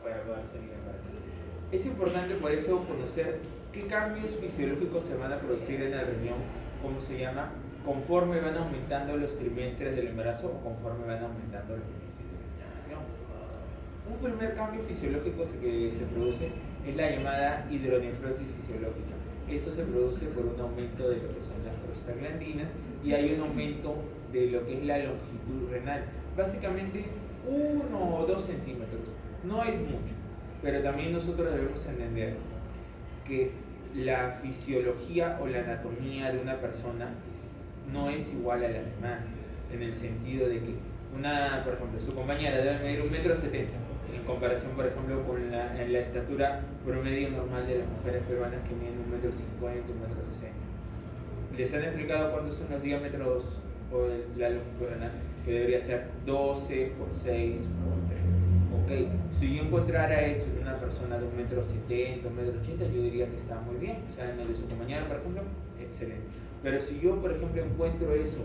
para poder salir embarazada. Es importante por eso conocer qué cambios fisiológicos se van a producir en el riñón, ¿cómo se llama? Conforme van aumentando los trimestres del embarazo o conforme van aumentando los meses de gestación. Un primer cambio fisiológico que se produce es la llamada hidronefrosis fisiológica. Esto se produce por un aumento de lo que son las prostaglandinas y hay un aumento de lo que es la longitud renal. Básicamente 1 o 2 centímetros. No es mucho, pero también nosotros debemos entender que la fisiología o la anatomía de una persona no es igual a las demás, en el sentido de que por ejemplo, su compañera debe medir 1,70 m, en comparación, por ejemplo, con la estatura promedio normal de las mujeres peruanas que miden 1,50 m, 1,60 m. Les han explicado cuántos son los diámetros o la longitud renal, que debería ser 12 por 6 por 3. Ok, si yo encontrara eso en una persona de 1,70 m, 1,80 m, yo diría que está muy bien. O sea, en el de su compañera, por ejemplo, excelente. Pero si yo, por ejemplo, encuentro eso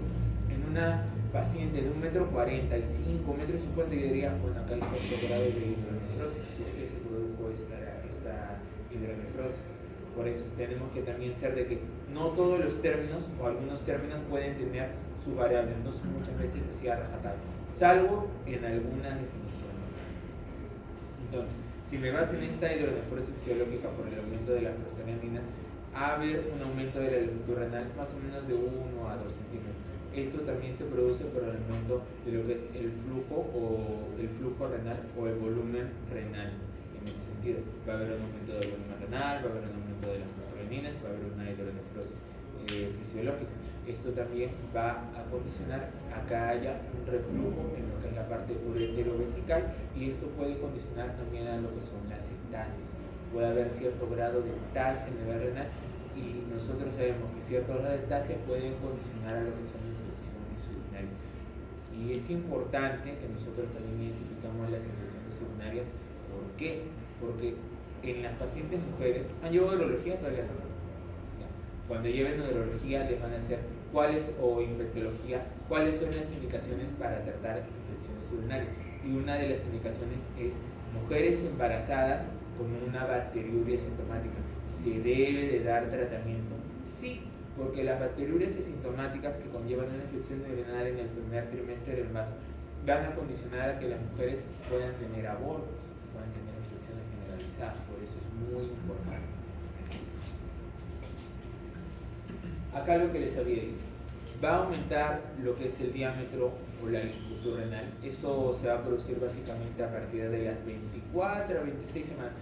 en una paciente de 1,45 m, 1,50 m, yo diría, bueno, acá hay cierto grado de hidronefrosis, porque se produjo esta hidronefrosis. Por eso tenemos que también ser de que no todos los términos o algunos términos pueden tener sus variables, no son muchas veces así a rajatabla, salvo en algunas definiciones. Entonces, si me baso en esta hidronefrosis fisiológica por el aumento de la prostaglandina, a haber un aumento de la longitud renal más o menos de 1 a 2 centímetros. Esto también se produce por el aumento de lo que es el flujo renal o el volumen renal. En ese sentido, va a haber un aumento del volumen renal, va a haber un aumento de las prostaglandinas, va a haber una hidronefrosis fisiológica. Esto también va a condicionar a que haya un reflujo en lo que es la parte ureterovesical, y esto puede condicionar también a lo que son las ectasias. Puede haber cierto grado de ectasia a nivel renal, y nosotros sabemos que cierto grado de ectasia pueden condicionar a lo que son infecciones urinarias. Y es importante que nosotros también identificamos las infecciones urinarias. ¿Por qué? Porque en las pacientes mujeres, ¿han llevado urología? Todavía no. Cuando lleven urología les van a hacer o infectología, cuáles son las indicaciones para tratar infecciones urinarias. Y una de las indicaciones es mujeres embarazadas con una bacteriuria asintomática. ¿Se debe de dar tratamiento? Sí, porque las bacteriurias asintomáticas que conllevan una infección urinaria en el primer trimestre del embarazo van a condicionar a que las mujeres puedan tener abortos, puedan tener infecciones generalizadas. Por eso es muy importante. Acá lo que les había dicho, va a aumentar lo que es el diámetro o la longitud renal. Esto se va a producir básicamente a partir de las 24 a 26 semanas.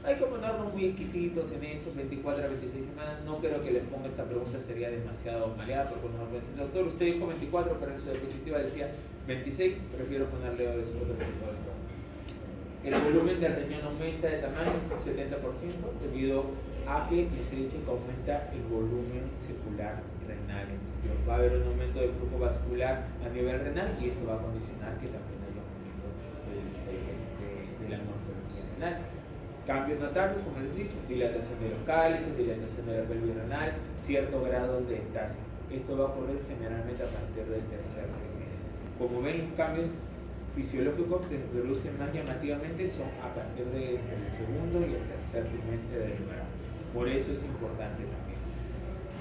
Hay que ponernos muy exquisitos en eso, 24 a 26 semanas. No creo que les ponga esta pregunta, sería demasiado maleada, porque cuando me dicen, doctor, usted dijo 24, pero en su diapositiva decía 26, prefiero ponerle eso otro tipo. El volumen del riñón aumenta de tamaño un 70% debido a que les he dicho que aumenta el volumen secular renal. Va a haber un aumento del flujo vascular a nivel renal, y esto va a condicionar que también haya un aumento de la morfología renal. Cambios notables, como les he dicho, dilatación de los cálices, dilatación de la pelvis renal, cierto grado de ectasia. Esto va a ocurrir generalmente a partir del tercer trimestre. Como ven, los cambios fisiológicos que se producen más llamativamente son a partir del segundo y el tercer trimestre del embarazo. Por eso es importante también.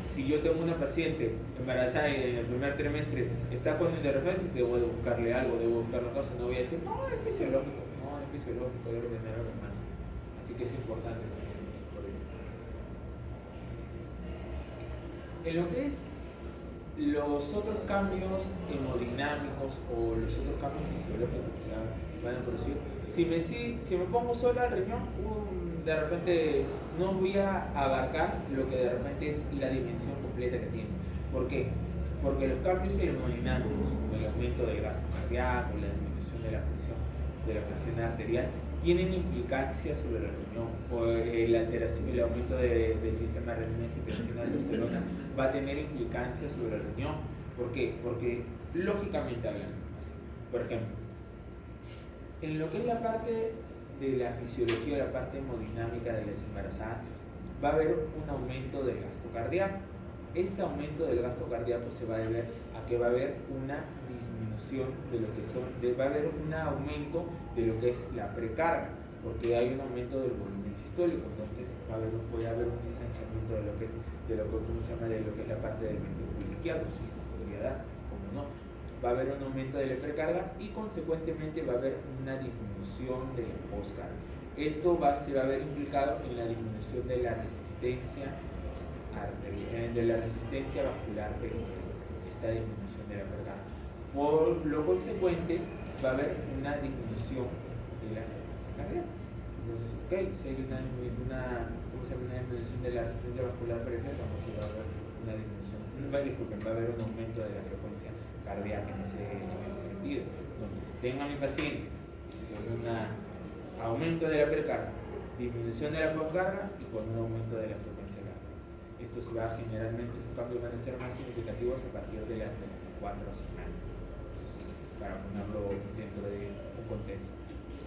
Si yo tengo una paciente embarazada y en el primer trimestre está con hidronefrosis, debo de buscarle algo, debo buscar una cosa. No voy a decir, no, es fisiológico, debo tener algo más. Así que es importante también por eso. En lo que es los otros cambios hemodinámicos o los otros cambios fisiológicos que se van a producir, si me pongo solo al riñón, de repente no voy a abarcar lo que de repente es la dimensión completa que tiene. ¿Por qué? Porque los cambios hemodinámicos, como el aumento del gasto cardíaco, la disminución de la presión arterial, tienen implicancias sobre el riñón, o la alteración y el aumento del sistema renina-angiotensina aldosterona va a tener implicancias sobre el riñón. ¿Por qué? Porque lógicamente hablando, por ejemplo, en lo que es la parte de la fisiología, la parte hemodinámica de las embarazadas, va a haber un aumento del gasto cardíaco. Este aumento del gasto cardíaco se va a deber a que va a haber una disminución de lo que va a haber un aumento de lo que es la precarga. porque hay un aumento del volumen sistólico, entonces puede haber un disanchamiento de lo que es la parte del ventrículo izquierdo, sí se podría dar, como no. Va a haber un aumento de la precarga y consecuentemente va a haber una disminución de la postcarga. Esto se va a ver implicado en la disminución de la resistencia vascular periférica, esta disminución de la precarga. Por lo consecuente, va a haber una disminución de la frecuencia cardíaca. Entonces, si hay una disminución de la resistencia vascular periférica, entonces va a haber una disminución, va a haber un aumento de la frecuencia cardíaca en ese sentido. Entonces, tengo a mi paciente con un aumento de la precarga, disminución de la postcarga y con un aumento de la frecuencia cardíaca. Esto se va generalmente, esos cambios van a ser más significativos a partir de las 24 semanas. Para ponerlo dentro de un contexto.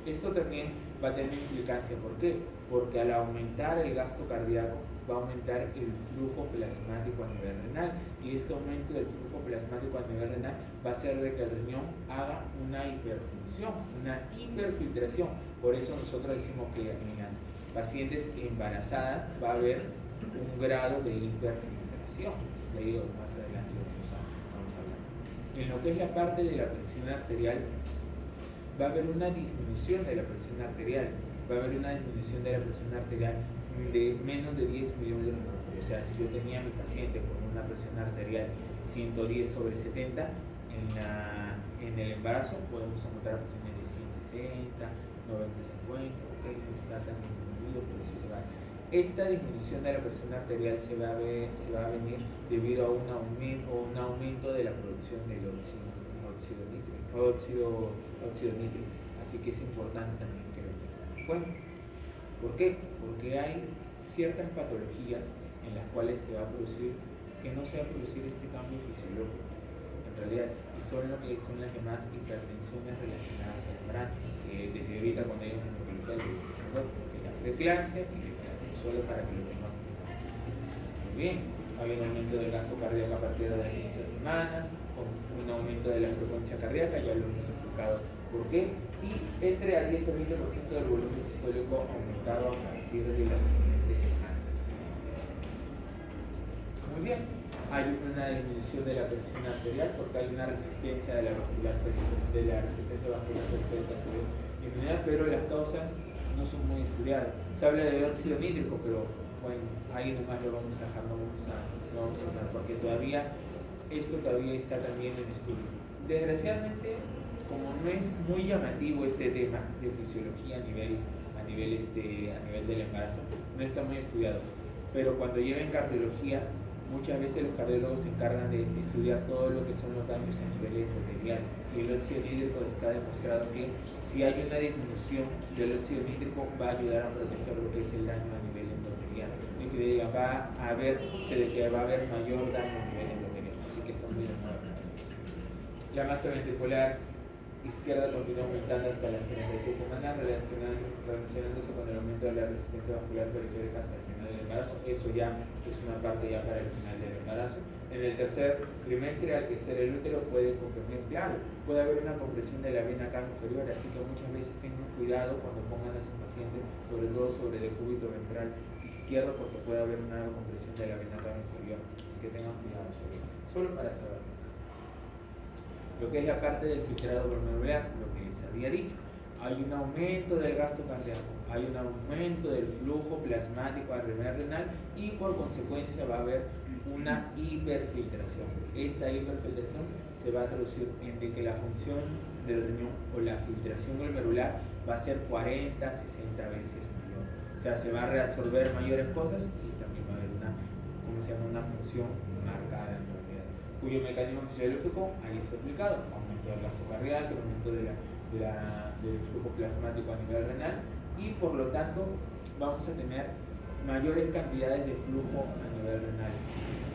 Esto también va a tener implicancia, ¿por qué? Porque al aumentar el gasto cardíaco va a aumentar el flujo plasmático a nivel renal, y este aumento del flujo plasmático a nivel renal va a hacer de que el riñón haga una hiperfunción, una hiperfiltración. Por eso nosotros decimos que en las pacientes embarazadas va a haber un grado de hiperfiltración. Le digo más adelante vamos a hablar. En lo que es la parte de la presión arterial, va a haber una disminución de la presión arterial, de menos de 10 milímetros de mercurio. O sea, si yo tenía a mi paciente con una presión arterial 110/70, en el embarazo podemos encontrar presiones de 160, 90/50, no está tan disminuido, pero sí se va. Esta disminución de la presión arterial se va a venir debido a un aumento de la producción del óxido nítrico. Así que es importante también que lo tengan en cuenta. ¿Por qué? Porque hay ciertas patologías en las cuales se va a producir, que no se va a producir este cambio fisiológico, en realidad, y son las llamadas hipertensiones relacionadas al embarazo, que desde ahorita cuando hay en ginecología le dicen que la preeclampsia y la eclampsia, solo para que lo tengamos en cuenta. Muy bien, hay un aumento del gasto cardíaco a partir de la 15 semana, con un aumento de la frecuencia cardíaca, ya lo hemos explicado por qué, y entre al 10 a 20% del volumen sistólico aumentado a partir de las siguientes semanas. Muy bien, hay una disminución de la presión arterial porque hay una resistencia de la resistencia vascular periférica disminuida, pero las causas no son muy estudiadas. Se habla de óxido nítrico, pero bueno, ahí nomás lo vamos a dejar, no vamos a hablar, porque esto todavía está también en estudio. Desgraciadamente, como no es muy llamativo este tema de fisiología a nivel del embarazo, no está muy estudiado. Pero cuando lleven cardiología, muchas veces los cardiólogos se encargan de estudiar todo lo que son los daños a nivel endotelial. Y el óxido nítrico está demostrado que si hay una disminución del óxido nítrico va a ayudar a proteger lo que es el daño a nivel endotelial. Y que va a haber mayor daño a nivel endotelial. Así que está muy de moda. La masa ventricular izquierda continúa aumentando hasta las 36 semanas, relacionándose con el aumento de la resistencia vascular periférica hasta el final del embarazo. Eso ya es una parte ya para el final del embarazo. En el tercer trimestre, al crecer el útero, puede comprimir, claro, puede haber una compresión de la vena cava inferior, así que muchas veces tengan cuidado cuando pongan a su paciente, sobre todo sobre el decúbito ventral izquierdo, porque puede haber una compresión de la vena cava inferior, así que tengan cuidado sobre eso, solo para saber. Lo que es la parte del filtrado glomerular, lo que les había dicho, hay un aumento del gasto cardíaco, hay un aumento del flujo plasmático a nivel renal y por consecuencia va a haber una hiperfiltración. Esta hiperfiltración se va a traducir en que la función del riñón o la filtración glomerular va a ser 40, 60 veces mayor. O sea, se va a reabsorber mayores cosas y también va a haber una función marcada en realidad, cuyo mecanismo fisiológico ahí está explicado: aumento del gasto cardíaco, aumento del flujo plasmático a nivel renal, y por lo tanto vamos a tener mayores cantidades de flujo a nivel renal.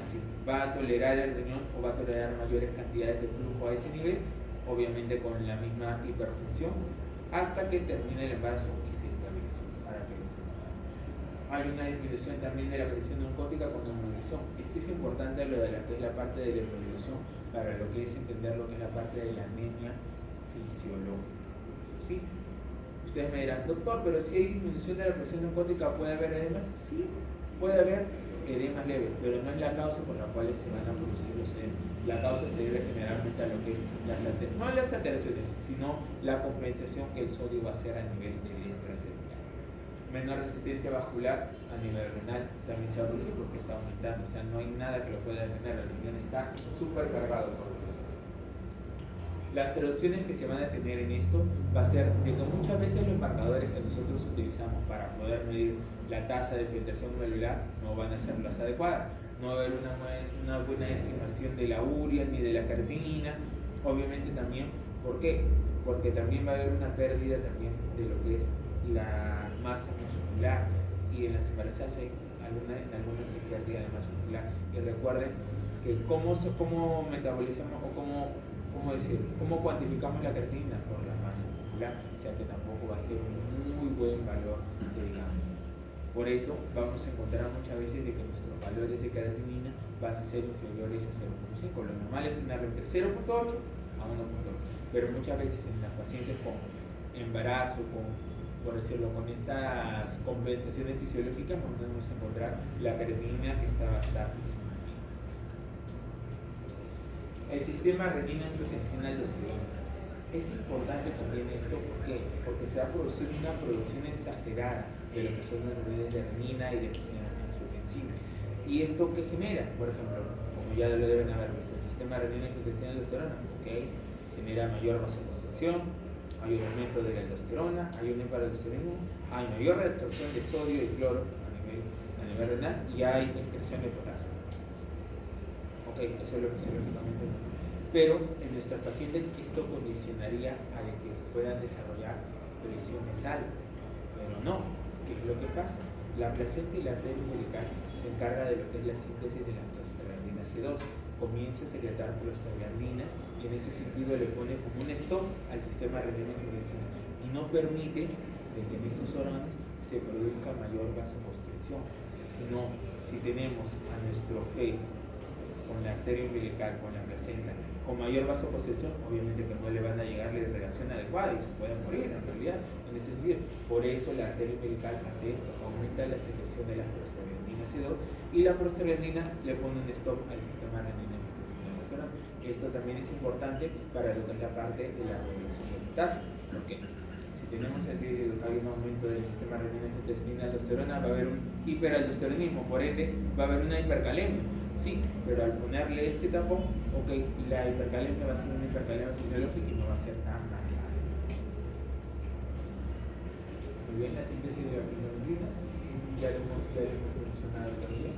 Así va a tolerar el riñón o va a tolerar mayores cantidades de flujo a ese nivel, obviamente con la misma hiperfunción, hasta que termine el embarazo y se estabilice. Para que hay una disminución también de la presión oncótica con hemodilución. Es importante lo de que es la parte de la hemodilución para lo que es entender lo que es la parte de la anemia fisiológica. ¿Sí? Ustedes me dirán, doctor, pero si hay disminución de la presión linfática, ¿puede haber edemas? Sí, puede haber edemas leves, pero no es la causa por la cual se van a producir los edemas. La causa se debe generalmente a lo que es no las alteraciones, sino la compensación que el sodio va a hacer a nivel del extracelular. Menor resistencia vascular a nivel renal también se va a producir porque está aumentando, o sea, no hay nada que lo pueda detener, el riñón está súper cargado por decirlo así. Las traducciones que se van a tener en esto va a ser de que muchas veces los marcadores que nosotros utilizamos para poder medir la tasa de filtración glomerular no van a ser las adecuadas. No va a haber una buena estimación de la urea ni de la creatinina. Obviamente también, ¿por qué? Porque también va a haber una pérdida también de lo que es la masa muscular, y en las embarazadas en algunas hay pérdida de masa muscular. Y recuerden que cómo metabolizamos o cómo cuantificamos la creatinina por la masa muscular, o sea que tampoco va a ser un muy buen valor, digamos. Por eso vamos a encontrar muchas veces de que nuestros valores de creatinina van a ser inferiores a 0.5. Lo normal es tenerlo entre 0.8 a 1.8, pero muchas veces en las pacientes con embarazo, por decirlo, con estas compensaciones fisiológicas, podemos encontrar la creatinina que está bastante. El sistema renina-angiotensina-aldosterona. Es importante también esto, ¿por qué? Porque se va a producir una producción exagerada de lo que son los niveles de renina y de angiotensina. ¿Y esto qué genera? Por ejemplo, como ya lo deben haber visto, el sistema renina-angiotensina-aldosterona, ¿okay? Genera mayor vasoconstricción, hay un aumento de la aldosterona, hay un hiperaldosteronismo, hay mayor reabsorción de sodio y cloro a nivel renal y hay excreción de potasio. Ok, eso es lo fisiológicamente. Pero en nuestros pacientes esto condicionaría a que puedan desarrollar presiones altas. Pero no, ¿qué es lo que pasa? La placenta y la arteria umbilical se encarga de lo que es la síntesis de la prostaglandina C2. Comienza a secretar prostaglandinas y en ese sentido le pone como un stop al sistema renina-angiotensina y no permite de que en esos órganos se produzca mayor vasoconstricción. Sino, si tenemos a nuestro feto con la arteria umbilical, con la placenta, con mayor vasoconstricción, obviamente que no le van a llegar la irrigación adecuada y se pueden morir en realidad en ese sentido. Por eso la arteria umbilical hace esto, aumenta la secreción de la prostaglandina C2 y la prostaglandina le pone un stop al sistema renina-angiotensina-aldosterona. Esto también es importante para lo que es la parte de la regulación del potasio. ¿Por qué? Si tenemos hay un aumento del sistema renina-angiotensina-aldosterona, va a haber un hiperaldosteronismo, por ende va a haber una hipercalemia. Sí, pero al ponerle este tapón, ok, la hipercalemia va a ser una hipercalemia fisiológica y no va a ser tan grave. Muy bien, la síntesis de las proteínas, ya lo hemos mencionado también.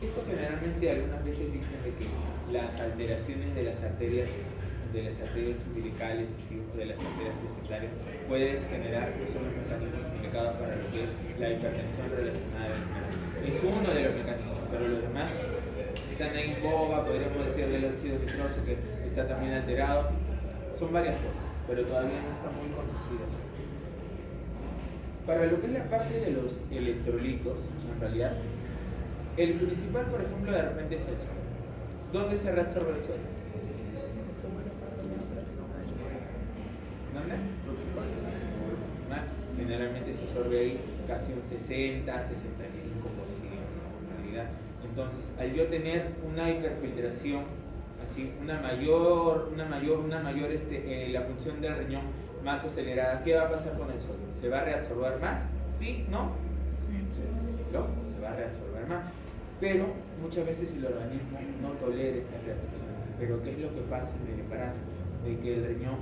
Esto generalmente algunas veces dicen de que las alteraciones de las arterias umbilicales o de las arterias placentarias pueden generar, pues son los mecanismos implicados para lo que es la hipertensión relacionada al embarazo. Es uno de los mecanismos, pero los demás están ahí en boga, podríamos decir del óxido nitroso que está también alterado. Son varias cosas, pero todavía no están muy conocidas. Para lo que es la parte de los electrolitos, en realidad, el principal, por ejemplo, de repente es el sodio. ¿Dónde se reabsorbe el sodio? ¿Dónde? Generalmente se absorbe ahí casi un 60-65% en realidad. Entonces, al yo tener una hiperfiltración, así, la función del riñón más acelerada, ¿qué va a pasar con el sodio? ¿Se va a reabsorber más? ¿Sí? ¿No? Lógico, se va a reabsorber más. Pero muchas veces el organismo no tolera estas reabsorciones. Pero ¿qué es lo que pasa en el embarazo? De que el riñón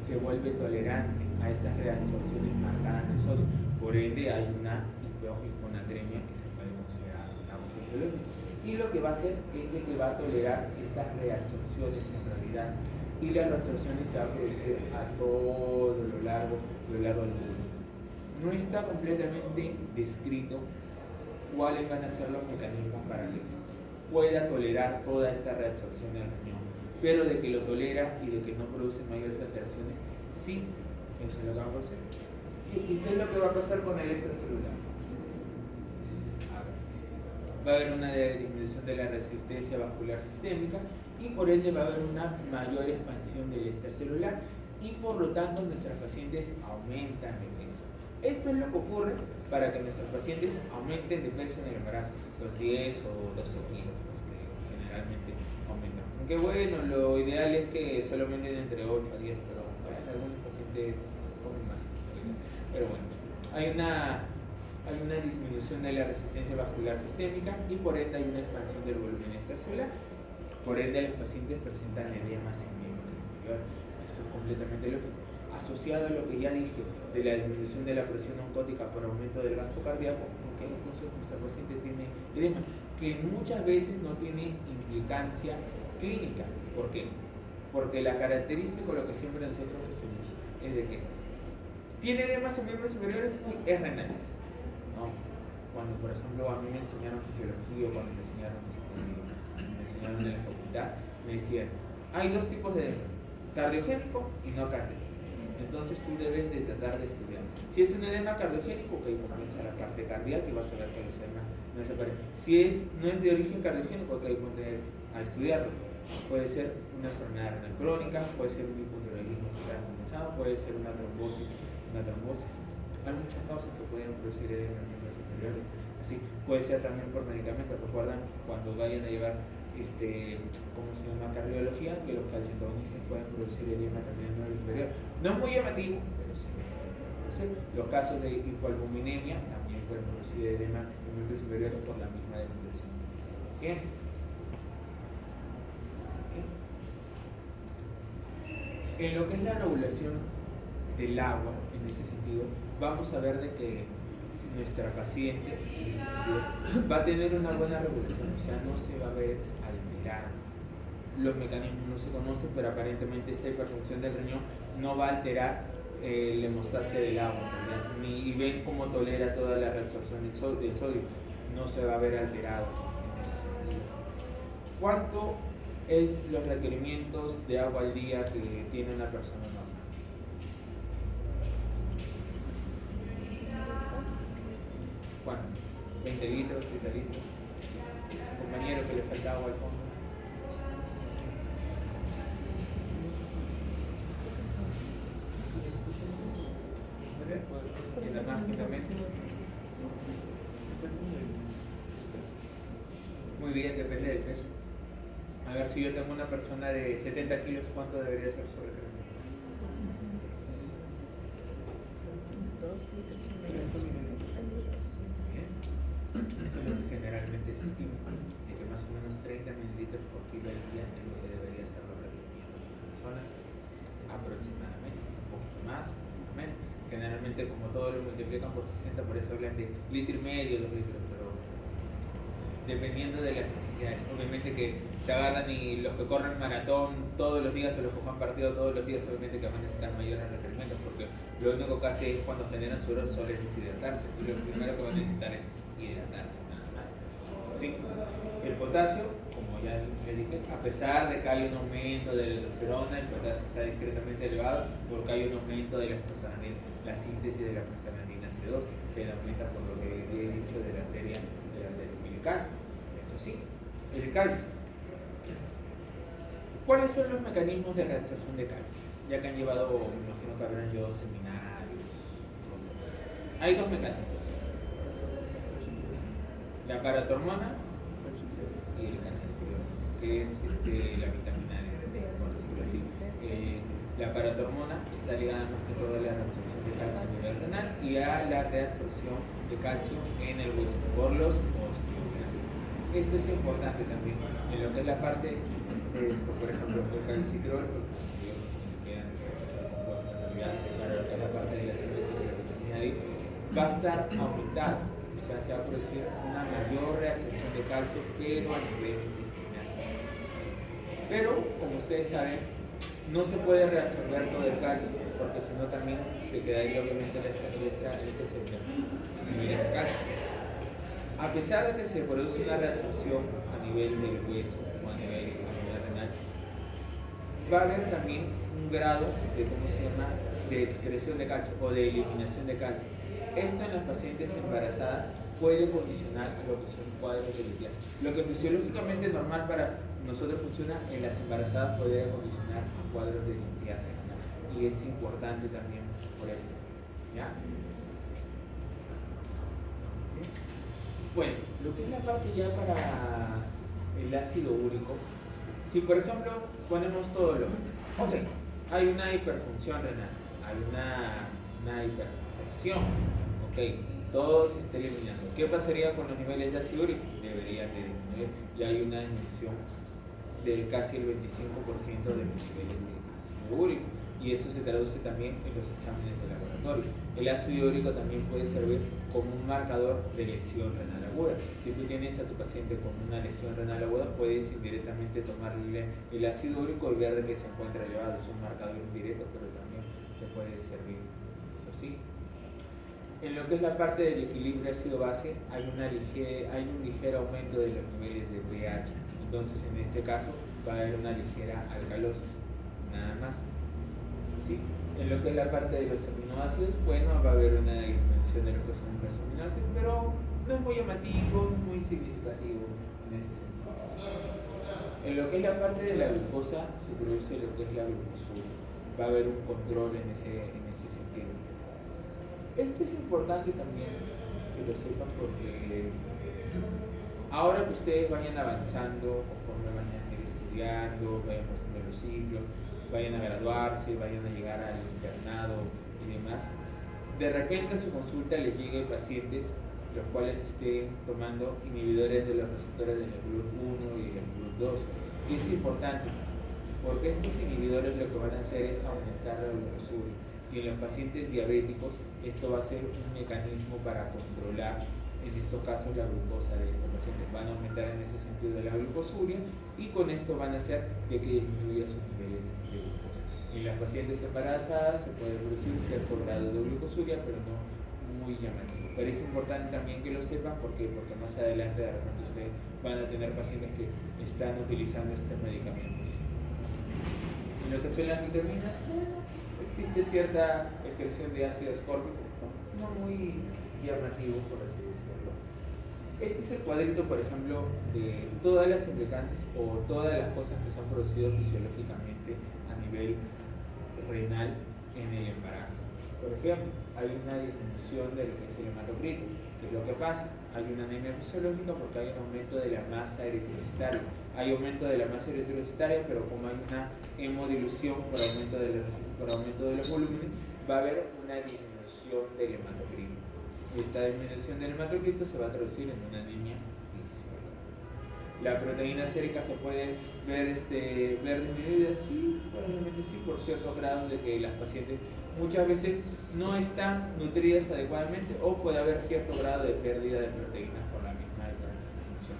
se vuelve tolerante a estas reabsorciones marcadas de sodio. Por ende hay una hiponatremia que se puede considerar un abuso fisiológico. Y lo que va a hacer es de que va a tolerar estas reabsorciones en realidad. Y las reabsorciones se van a producir a todo lo largo del mundo. No está completamente descrito cuáles van a ser los mecanismos para que pueda tolerar toda esta reabsorción del riñón. Pero de que lo tolera y de que no produce mayores alteraciones, sí, eso es lo que va a pasar. ¿Y qué es lo que va a pasar con el extracelular? Va a haber una disminución de la resistencia vascular sistémica y por ende va a haber una mayor expansión del extracelular y por lo tanto nuestras pacientes aumentan de peso. Esto es lo que ocurre para que nuestros pacientes aumenten de peso en el embarazo, los 10 o 12 kilos, pues, que generalmente aumentan. Aunque bueno, lo ideal es que solo aumenten entre 8 a 10, pero bueno, algunos pacientes comen más. Pero bueno, hay una disminución de la resistencia vascular sistémica y por ende hay una expansión del volumen extracelular. Por ende, los pacientes presentan edemas en miembros inferiores. Esto es completamente lógico. Asociado a lo que ya dije de la disminución de la presión oncótica por aumento del gasto cardíaco, que incluso nuestra paciente tiene edema, que muchas veces no tiene implicancia clínica. ¿Por qué? Porque la característica, lo que siempre nosotros decimos, es de que tiene edemas en miembros inferiores, es renal. ¿No? Cuando, por ejemplo, a mí me enseñaron fisiología, o cuando me enseñaron en la facultad, me decían, hay dos tipos de edema, cardiogénico y no cardiogénico. Entonces tú debes de tratar de estudiar. Si es un edema cardiogénico, que comienza la parte cardíaca y vas a ver que los edemas no desaparecen. Si no es de origen cardiogénico, que hay que poner a estudiarlo. Puede ser una enfermedad renal crónica, puede ser un hipotiroidismo que está comenzado, puede ser una trombosis. Hay muchas causas que pueden producir edema en miembros inferiores. Así, puede ser también por medicamentos. Recuerdan cuando vayan a llevar ¿cómo se llama? Cardiología, que los calcitonistas pueden producir edema también en el inferior. No es muy llamativo, pero sí. Entonces, los casos de hipoalbuminemia también pueden producir edema en miembros inferiores por la misma desnutrición. ¿Bien? En lo que es la regulación del agua, en ese sentido, vamos a ver de que nuestra paciente, en ese sentido, va a tener una buena regulación, o sea, no se va a ver alterada. Los mecanismos no se conocen, pero aparentemente esta hiperfunción del riñón no va a alterar la hemostasia del agua, y ven cómo tolera toda la reabsorción del sodio, no se va a ver alterado en ese sentido. ¿Cuánto es los requerimientos de agua al día que tiene una persona normal? ¿Cuánto? ¿20 litros, 30 litros? ¿Su compañero que le falta agua al fondo? ¿Y la más quintamente? Muy bien, depende del peso. A ver, si yo tengo una persona de 70 kilos, ¿cuánto debería ser su requerimiento? 2 litros y medio. Bien. Eso es lo que generalmente se estima, de que más o menos 30 mililitros por kilo al día es lo que debería ser los requerimientos de una persona, aproximadamente, un poquito más, un poquito menos. Generalmente, como todo lo multiplican por 60, por eso hablan de litro y medio, 2 litros, pero dependiendo de las necesidades. Obviamente que se agarran y los que corren maratón todos los días o los que juegan partido todos los días, obviamente que van a necesitar mayores requerimientos, porque lo único que hace es cuando generan sudor solo es deshidratarse, y lo primero que van a necesitar es hidratarse, nada más. ¿Sí? El potasio, como ya les dije, a pesar de que hay un aumento de la testosterona, el potasio está discretamente elevado porque hay un aumento de la síntesis de la prostaglandina C2, que aumenta por lo que he dicho de la arteria umbilical. Eso sí, el calcio. ¿Cuáles son los mecanismos de reabsorción de calcio? Ya que han llevado, me imagino que habrán llevado seminarios. Hay dos mecanismos: la paratormona y el calciferol, que es la vitamina D, por decirlo así. La paratormona está ligada más que todo a la reabsorción de calcio a nivel renal y a la reabsorción de calcio en el hueso por los osteoclastos. Esto es importante también en lo que es la parte de esto, por ejemplo, el calciferol, para lo que es la parte de la síntesis de la vitamina D, va a estar aumentado, o sea, se va a producir una mayor reabsorción de calcio, pero a nivel intestinal. Pero, como ustedes saben, no se puede reabsorber todo el calcio, porque si no también se quedaría obviamente el sector sin niveles de calcio. A pesar de que se produce una reabsorción a nivel del hueso o a nivel renal, va a haber también un grado de, de excreción de calcio o de eliminación de calcio. Esto en las pacientes embarazadas puede condicionar a lo que son cuadros de litiasis. Lo que fisiológicamente es normal para nosotros funciona, en las embarazadas podría condicionar a cuadros de litiasis. y es importante también por esto, ¿ya? Bueno, lo que es la parte ya para el ácido úrico, si por ejemplo ponemos todo lo, ok, hay una hiperfunción renal, hay una hipertensión, ok, todo se está eliminando. ¿Qué pasaría con los niveles de ácido úrico? Deberían de disminuir y hay una disminución del casi el 25% de los niveles de ácido úrico, y eso se traduce también en los exámenes de laboratorio. El ácido úrico también puede servir como un marcador de lesión renal aguda. Si tú tienes a tu paciente con una lesión renal aguda, puedes indirectamente tomarle el ácido úrico y ver de que se encuentra elevado. Es un marcador indirecto, pero también te puede servir, eso sí. En lo que es la parte del equilibrio ácido-base, hay un ligero aumento de los niveles de pH. Entonces, en este caso, va a haber una ligera alcalosis, nada más. ¿Sí? En lo que es la parte de los aminoácidos, bueno, va a haber una disminución de lo que son los aminoácidos, pero no es muy llamativo, no es muy significativo en ese sentido. En lo que es la parte de la glucosa, se produce lo que es la glucosuria. Va a haber un control en ese sentido. Esto es importante también que lo sepan, porque ahora que ustedes vayan avanzando, conforme vayan a ir estudiando, vayan pasando los ciclos, vayan a graduarse, vayan a llegar al internado y demás, de repente a su consulta les lleguen pacientes los cuales estén tomando inhibidores de los receptores del GLUT1 y del GLUT2. Y es importante, porque estos inhibidores lo que van a hacer es aumentar la glucosuria, y en los pacientes diabéticos esto va a ser un mecanismo para controlar, en estos casos, la glucosa de estos pacientes. Van a aumentar en ese sentido de la glucosuria, y con esto van a hacer de que disminuya sus niveles de glucosa. En las pacientes embarazadas se puede producir cierto grado de glucosuria, pero no muy llamativo. Pero es importante también que lo sepan, porque más adelante de repente ustedes van a tener pacientes que están utilizando estos medicamentos. En lo que son las vitaminas, existe cierta excreción de ácido ascórbico, no muy llamativo, por así decirlo. Este es el cuadrito, por ejemplo, de todas las implicancias o todas las cosas que se han producido fisiológicamente a nivel renal en el embarazo. Por ejemplo, hay una disminución de lo que es el hematocrito. ¿Qué es lo que pasa? Hay una anemia fisiológica porque hay un aumento de la masa eritrocitaria. Hay aumento de la masa eritrocitaria, pero como hay una hemodilución por aumento de los volúmenes, va a haber una disminución del hematocrito. Esta disminución del hematocrito se va a traducir en una anemia fisiológica. La proteína sérica se puede ver disminuida, sí, probablemente sí, por ciertos grados de que las pacientes muchas veces no están nutridas adecuadamente, o puede haber cierto grado de pérdida de proteínas por la misma hipertensión.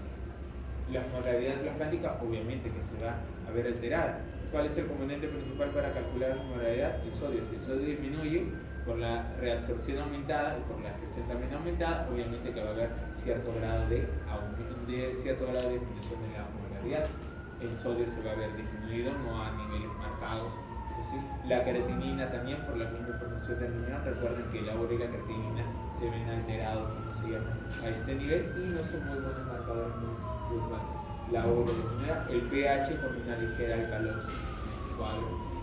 La osmolaridad plasmática, obviamente que se va a ver alterada. ¿Cuál es el componente principal para calcular la osmolaridad? El sodio. Si el sodio disminuye por la reabsorción aumentada y por la excreción también aumentada, obviamente que va a haber cierto grado de disminución de la osmolaridad. El sodio se va a ver disminuido, no a niveles marcados. Eso sí, la creatinina también, por la misma información del riñón. Recuerden que la urea y la creatinina se ven alterados, a este nivel, y no son muy buenos marcadores muy buenos. La urea, el pH con una ligera alcalosis,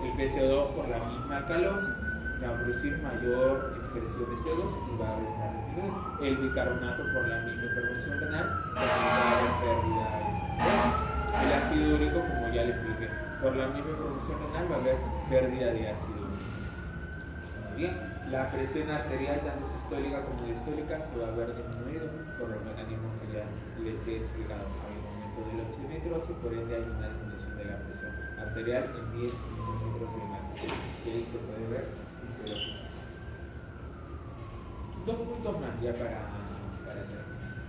el PCO2 por la misma alcalosis va a producir mayor excreción de CO2 y va a estar disminuido. El bicarbonato por la misma hipertensión renal va a haber pérdidas. El ácido úrico, como ya les expliqué, por la misma hipertensión renal va a haber pérdida de ácido úrico. Muy bien, la presión arterial tanto sistólica como diastólica se va a ver disminuido por los mecanismos que ya les he explicado. Hay un aumento del óxido nitroso, por ende hay una disminución de la presión arterial en 10 milímetros de mercurio. Y ahí se puede ver fisiológico. Dos puntos más ya para terminar.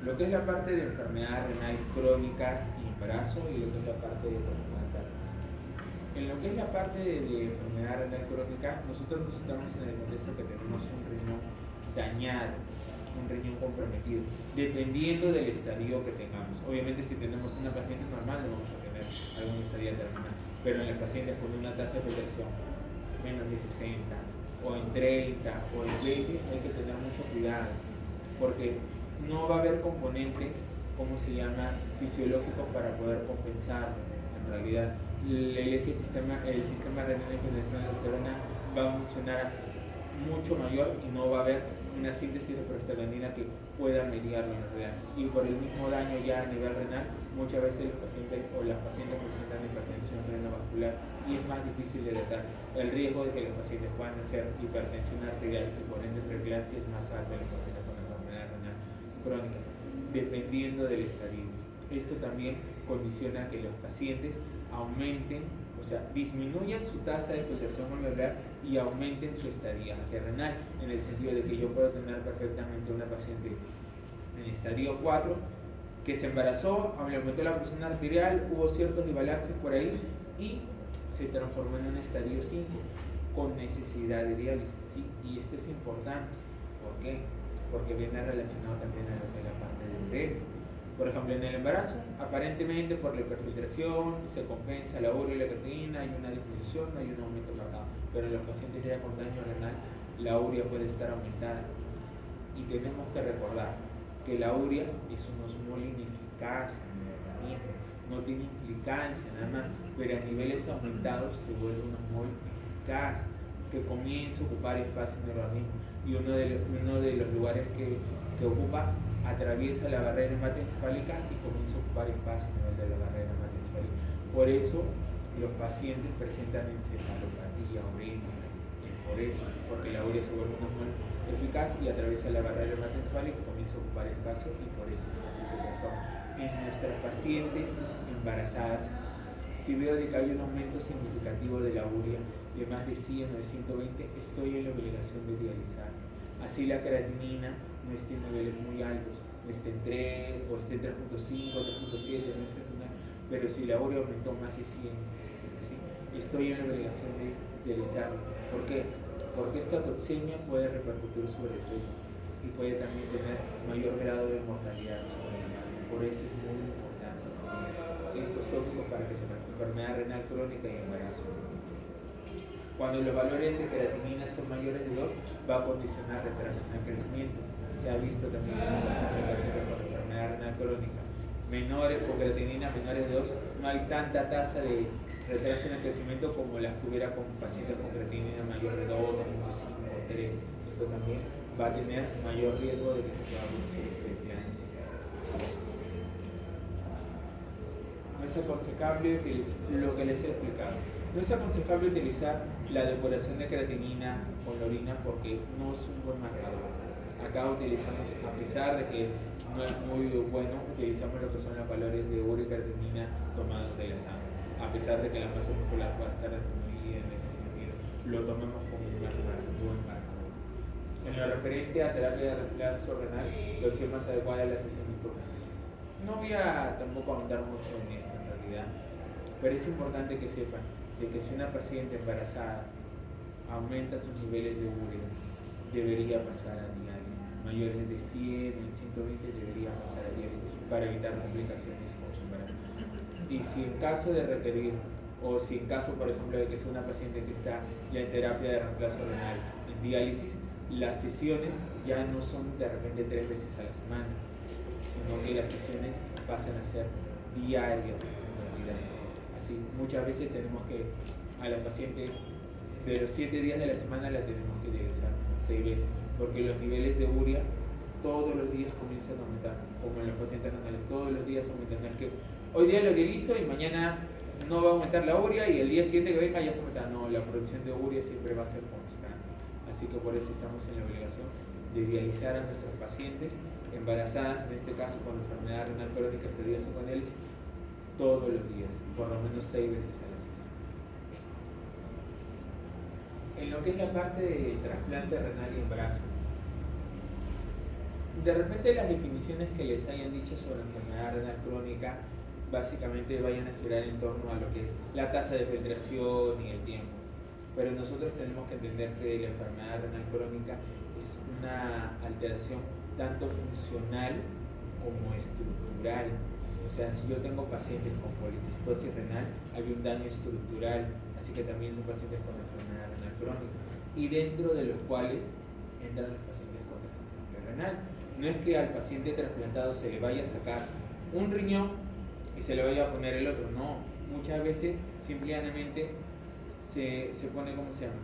Lo que es la parte de enfermedad renal crónica y embarazo, y lo que es la parte de enfermedad cardíaca. En lo que es la parte de enfermedad renal crónica, nosotros nos estamos en el contexto que tenemos un riñón dañado, un riñón comprometido, dependiendo del estadio que tengamos. Obviamente, si tenemos una paciente normal, no vamos a tener algún estadio terminal, pero en las pacientes con una tasa de filtración menos de 60, o en 30, o en 20, hay que tener mucho cuidado, porque no va a haber componentes, fisiológicos para poder compensarlo. En realidad, el sistema renal de generación de aldosterona va a funcionar mucho mayor y no va a haber una síntesis de prostaglandina que pueda mediarlo en realidad. Y por el mismo daño ya a nivel renal, muchas veces los pacientes o las pacientes presentan hipertensión renovascular y es más difícil de tratar. El riesgo de que los pacientes puedan hacer hipertensión arterial y por ende preeclampsia es más alto en los pacientes con enfermedad renal crónica, dependiendo del estadio. Esto también condiciona que los pacientes aumenten, o sea, disminuyan su tasa de filtración glomerular y aumenten su estadiaje renal, en el sentido de que yo puedo tener perfectamente una paciente en estadio 4 que se embarazó, le aumentó la presión arterial, hubo ciertos desbalances por ahí y se transformó en un estadio 5 con necesidad de diálisis, ¿sí? Y esto es importante. ¿Por qué? Porque viene relacionado también a lo que es la parte del uremia. Por ejemplo, en el embarazo, aparentemente por la hiperfiltración se compensa la urea y la creatinina, hay una disminución, no hay un aumento marcado. Pero en los pacientes ya con daño renal, la urea puede estar aumentada. Y tenemos que recordar que la urea es un osmol ineficaz en el organismo, no tiene implicancia nada más, pero a niveles aumentados se vuelve un osmol eficaz, que comienza a ocupar espacio en el organismo. Y uno de los lugares que ocupa atraviesa la barrera hematoencefálica y comienza a ocupar espacio a nivel de la barrera hematoencefálica. Por eso los pacientes presentan encefalopatía urémica, es por eso, porque la urea se vuelve un osmol eficaz y atraviesa la barrera hematoencefálica y comienza a ocupar espacio y por eso se transforma. En nuestras pacientes embarazadas, si veo de que hay un aumento significativo de la urea de más de 100 o de 120, estoy en la obligación de dializar. Así la creatinina no esté en niveles muy altos, no esté en 3 o esté en 3.5, 3.7, no esté en una, pero si la urea aumentó más de 100, ¿sí? Estoy en la obligación de dializar. ¿Por qué? Porque esta toxemia puede repercutir sobre el feto y puede también tener mayor grado de mortalidad sobre el madre. Por eso es muy importante estos tópicos para que se mantenga enfermedad renal crónica y embarazo. Cuando los valores de creatinina son mayores de 2, va a condicionar retraso en el crecimiento. Se ha visto también en pacientes con enfermedad renal crónica menores, con creatinina menores de 2, no hay tanta tasa de retraso en el crecimiento como las que hubiera con pacientes con creatinina mayor de 2, 2.5 o 3. Esto también va a tener mayor riesgo de que se pueda producir preeclampsia. No es aconsejable lo que les he explicado. No es aconsejable utilizar la depuración de creatinina con la orina porque no es un buen marcador. Acá utilizamos, a pesar de que no es muy bueno, utilizamos lo que son los valores de urea y creatinina tomados de la sangre. A pesar de que la masa muscular pueda estar disminuida en ese sentido, lo tomamos como un buen marcador. En lo referente a terapia de reemplazo renal, la opción más adecuada es la sesión nocturna. No voy a tampoco ahondar mucho en esto en realidad, pero es importante que sepan de que si una paciente embarazada aumenta sus niveles de urea, debería pasar a diálisis. Mayores de 100 o 120 debería pasar a diálisis para evitar complicaciones con su embarazo. Y si en caso de requerir, o si en caso, por ejemplo, de que sea una paciente que está ya en terapia de reemplazo renal, en diálisis, las sesiones ya no son de repente 3 veces a la semana, sino que las sesiones pasan a ser diarias en realidad. Así, muchas veces tenemos que, a la paciente de los 7 días de la semana la tenemos que dializar 6 veces, porque los niveles de urea todos los días comienzan a aumentar, como en los pacientes renales, todos los días aumentan. No es que hoy día lo dializo y mañana no va a aumentar la urea y el día siguiente que venga ya está aumentando. No, la producción de urea siempre va a ser constante. Así que por eso estamos en la obligación de dializar a nuestros pacientes embarazadas, en este caso con enfermedad renal crónica estadio 5 diálisis, todos los días, por lo menos 6 veces a la semana. En lo que es la parte de trasplante renal y embarazo, de repente las definiciones que les hayan dicho sobre enfermedad renal crónica básicamente vayan a girar en torno a lo que es la tasa de filtración y el tiempo, pero nosotros tenemos que entender que la enfermedad renal crónica es una alteración tanto funcional como estructural. O sea, si yo tengo pacientes con poliquistosis renal, hay un daño estructural, así que también son pacientes con enfermedad renal crónica, y dentro de los cuales entran los pacientes con trasplante renal. No es que al paciente trasplantado se le vaya a sacar un riñón y se le vaya a poner el otro, no. Muchas veces simplemente se pone, ¿cómo se llama?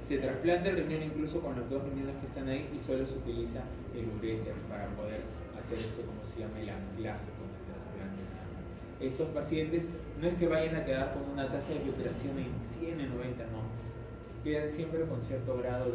Se trasplanta el riñón incluso con los dos riñones que están ahí y solo se utiliza el uréter para poder hacer esto, como se llama, el anclaje con el trasplante. Estos pacientes no es que vayan a quedar con una tasa de filtración en 100, en 90, no. Quedan siempre con cierto grado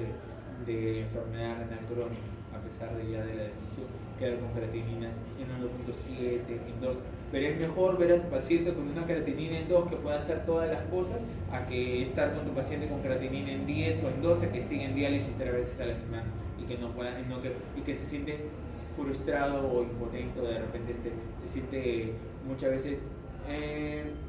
de enfermedad renal crónica, a pesar de ya de la defunción. Quedan con creatininas en 1.7, en 2. Pero es mejor ver a tu paciente con una creatinina en 2 que pueda hacer todas las cosas, a que estar con tu paciente con creatinina en 10 o en 12 que sigue en diálisis 3 veces a la semana y que no pueda, y que se siente frustrado o impotente, de repente se siente muchas veces,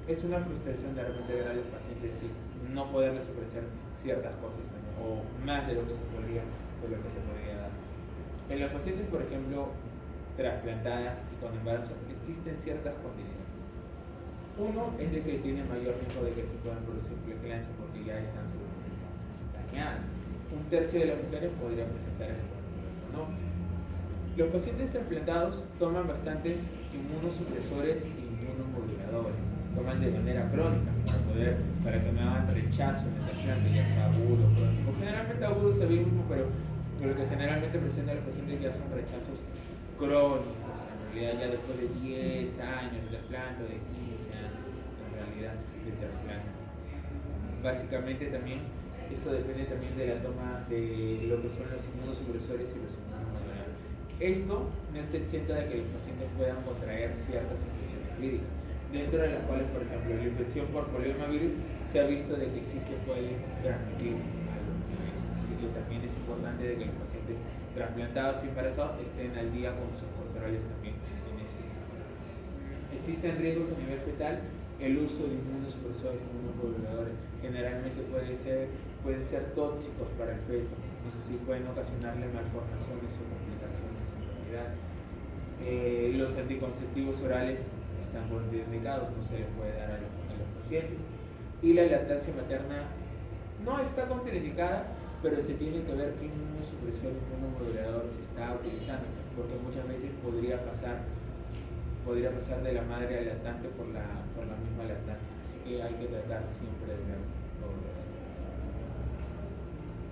es una frustración de repente ver a los pacientes decir, no poderles ofrecer ciertas cosas también, o más de lo que se podría dar. En los pacientes, por ejemplo, trasplantadas y con embarazo, existen ciertas condiciones. Uno es de que tiene mayor riesgo de que se puedan producir preeclampsia porque ya están dañadas. Un tercio de las mujeres podría presentar esto, ¿no? Los pacientes trasplantados toman bastantes inmunosupresores e inmunomoduladores. Toman de manera crónica para que no hagan rechazo en el trasplante, ya sea agudo o crónico. Generalmente agudo se ve mismo, pero lo que generalmente presentan los pacientes ya son rechazos crónicos, en realidad ya después de 10 años de trasplante, de 15 años en realidad de trasplante. Básicamente también eso depende también de la toma de lo que son los inmunosupresores y los inmunomoduladores. Esto no está exento de que los pacientes puedan contraer ciertas infecciones víricas, dentro de las cuales, por ejemplo, la infección por poliomavirus se ha visto de que sí se puede transmitir a los bebés. Así que también es importante de que los pacientes trasplantados y embarazados estén al día con sus controles también en ese sentido. Existen riesgos a nivel fetal. El uso de inmunosupresores, inmunomoduladores, generalmente pueden ser tóxicos para el feto, eso sí, pueden ocasionarle malformaciones o complicaciones en realidad. Los anticonceptivos orales están contraindicados, no se les puede dar a los pacientes. Y la lactancia materna no está contraindicada, pero se tiene que ver qué inmunosupresor, inmunomodulador se está utilizando, porque muchas veces podría pasar de la madre al lactante por la misma lactancia, así que hay que tratar siempre de ver todo eso.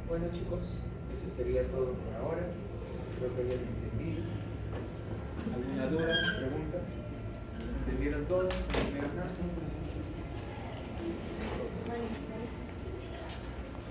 Bueno chicos, eso sería todo por ahora, espero que hayan entendido. ¿Alguna duda, preguntas? ¿Entendieron todo? ¿Entendieron nada?